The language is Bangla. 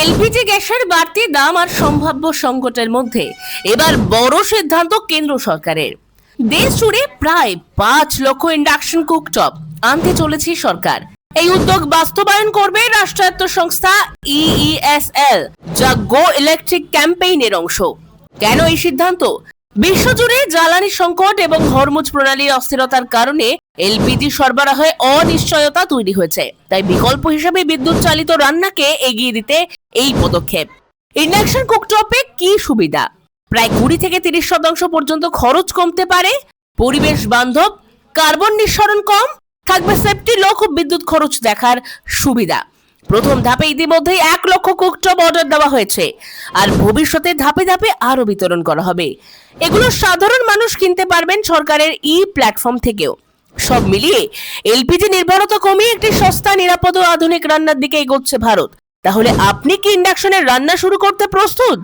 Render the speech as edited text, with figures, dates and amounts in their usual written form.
এলপিজি গ্যাসের বাড়তি দাম আর সম্ভাব্য সংকটের মধ্যে এবার বড় সিদ্ধান্ত কেন্দ্র সরকারের। দেশ জুড়ে প্রায় 5 লক্ষ ইন্ডাকশন কুকটপ আনতে চলেছে সরকার। এই উদ্যোগ বাস্তবায়ন করবে রাষ্ট্রায়ত্ত সংস্থা ইইএসএল, যা গো ইলেকট্রিক ক্যাম্পেইনের অংশ। কেন এই সিদ্ধান্ত? বিশ্বজুড়ে জ্বালানি সংকট এবং হরমুজ প্রণালীর অস্থিরতার কারণে এলপিজি সরবরাহে অনিশ্চয়তা তৈরি হয়েছে। তাই বিকল্প হিসেবে বিদ্যুৎ চালিত রান্নাকে এগিয়ে দিতে এই পদক্ষেপ। ইন্ডাকশন কুকটপে কি সুবিধা? প্রায় 20 থেকে 30% পর্যন্ত খরচ কমতে পারে, পরিবেশ বান্ধব, কার্বন নিঃসরণ কম, থাকবে সেফটি লক ও বিদ্যুৎ খরচ দেখার সুবিধা। প্রথম ধাপে ইতিমধ্যেই 1 লক্ষ কুকটপ অর্ডার দেওয়া হয়েছে, আর ভবিষ্যতে ধাপে ধাপে আরো বিতরণ করা হবে। এগুলো সাধারণ মানুষ কিনতে পারবেন সরকারের প্ল্যাটফর্ম থেকেও। সব মিলিয়ে এলপিজি নির্ভরতা কমিয়ে একটি সস্তা, নিরাপদ ও আধুনিক রান্নার দিকে এগোচ্ছে ভারত। তাহলে আপনি কি ইন্ডাকশনের রান্না শুরু করতে প্রস্তুত?